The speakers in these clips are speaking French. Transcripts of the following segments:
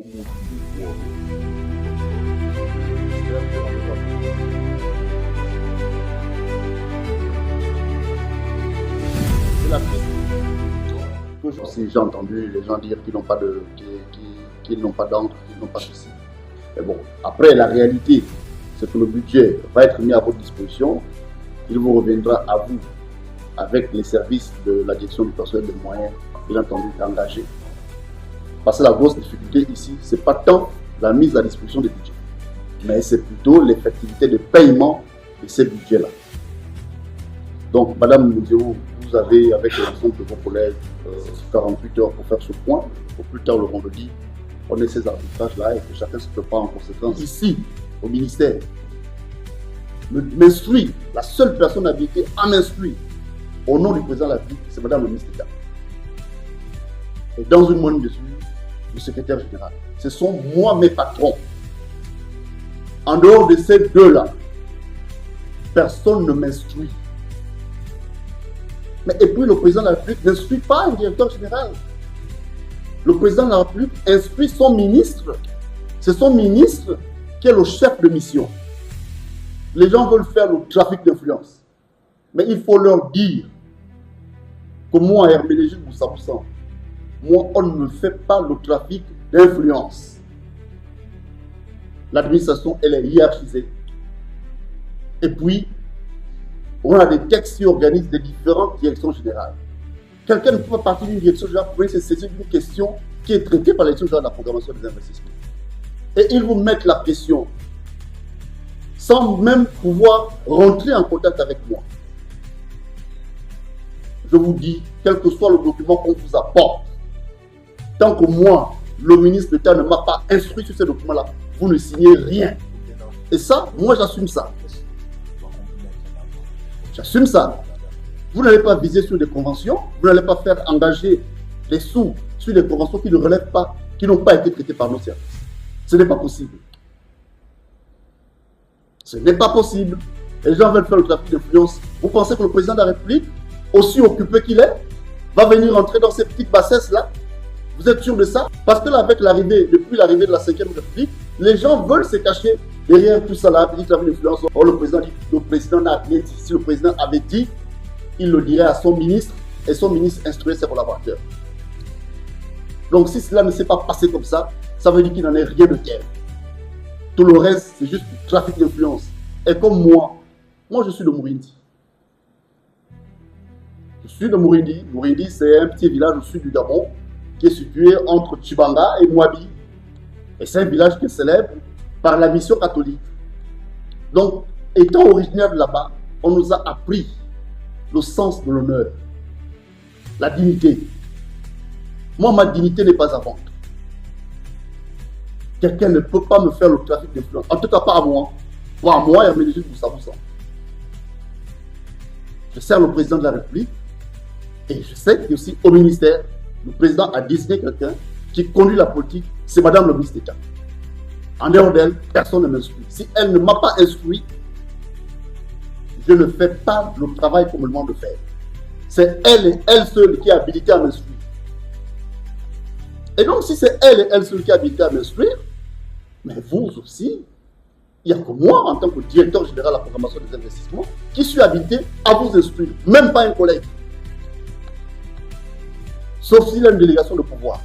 Si j'ai entendu les gens dire qu'ils n'ont pas de, qu'ils n'ont pas d'encre, qu'ils n'ont pas ceci. Mais bon, après la réalité, c'est que le budget va être mis à votre disposition. Il vous reviendra à vous, avec les services de la direction du personnel de moyens, bien entendu, d'engager. Parce que la grosse difficulté ici, ce n'est pas tant la mise à disposition des budgets, mais c'est plutôt l'effectivité de paiement de ces budgets-là. Donc, Madame Moudéo, vous avez, avec l'ensemble de vos collègues, 48 heures pour faire ce point. Au plus tard le vendredi, on ait ces arbitrages-là et que chacun se prépare en conséquence. Ici, au ministère, m'instruit, la seule personne habilitée à m'instruire au nom du président de la République, c'est Madame le ministre d'État. Et dans une moindre mesure, le secrétaire général. Ce sont moi mes patrons. En dehors de ces deux-là, personne ne m'instruit. Mais et puis le président de la République n'instruit pas un directeur général. Le président de la République instruit son ministre. C'est son ministre qui est le chef de mission. Les gens veulent faire le trafic d'influence. Mais il faut leur dire que moi, Herménégilde Boussa-Boussan, moi, on ne fait pas le trafic d'influence. L'administration, elle est hiérarchisée. Et puis, on a des textes qui organisent des différentes directions générales. Quelqu'un ne peut pas partir d'une direction générale pour venir se saisir d'une question qui est traitée par la direction générale de la programmation des investissements. Et ils vous mettent la pression sans même pouvoir rentrer en contact avec moi. Je vous dis, quel que soit le document qu'on vous apporte, tant que moi, le ministre d'État ne m'a pas instruit sur ces documents-là, vous ne signez rien. Et ça, moi j'assume ça. J'assume ça. Vous n'allez pas viser sur des conventions, vous n'allez pas faire engager les sous sur des conventions qui ne relèvent pas, qui n'ont pas été traitées par nos services. Ce n'est pas possible. Ce n'est pas possible. Les gens veulent faire le trafic d'influence. Vous pensez que le président de la République, aussi occupé qu'il est, va venir entrer dans ces petites bassesses-là? Vous êtes sûr de ça? Parce que là, avec l'arrivée, depuis l'arrivée de la 5e République, les gens veulent se cacher derrière tout ça là, petit trafic d'influence. Or, le président n'a rien dit. Si le président avait dit, il le dirait à son ministre, et son ministre instruirait ses collaborateurs. Donc, si cela ne s'est pas passé comme ça veut dire qu'il n'en est rien de tel. Tout le reste, c'est juste du trafic d'influence. Et comme moi je suis de Mourindi. Je suis de Mourindi. Mourindi, c'est un petit village au sud du Gabon qui est situé entre Tchibanga et Mouabi. Et c'est un village qui est célèbre par la mission catholique. Donc, étant originaire de là-bas, on nous a appris le sens de l'honneur, la dignité. Moi, ma dignité n'est pas à vendre. Quelqu'un ne peut pas me faire le trafic d'influence. En tout cas, pas à moi. Pas à moi, Herménégilde Boussa-Boussan. Je sers le président de la République et je sais qu'aussi au ministère, le président a désigné quelqu'un qui conduit la politique, c'est Madame le ministre d'État. En dehors d'elle, personne ne m'instruit. Si elle ne m'a pas instruit, je ne fais pas le travail qu'on me demande de faire. C'est elle et elle seule qui est habilitée à m'instruire. Et donc, si c'est elle et elle seule qui est habilitée à m'instruire, mais vous aussi, il n'y a que moi, en tant que directeur général de la programmation des investissements, qui suis habilité à vous instruire, même pas un collègue. Sauf s'il a une délégation de pouvoir,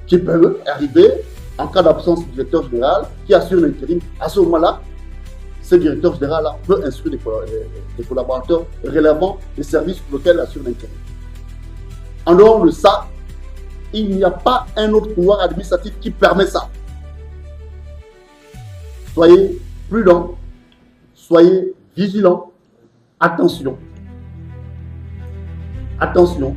qui peut arriver en cas d'absence du directeur général, qui assure l'intérim. À ce moment-là, ce directeur général-là peut instruire des collaborateurs relevant des services pour lesquels il assure l'intérim. En dehors de ça, il n'y a pas un autre pouvoir administratif qui permet ça. Soyez prudents, soyez vigilants. Attention. Attention.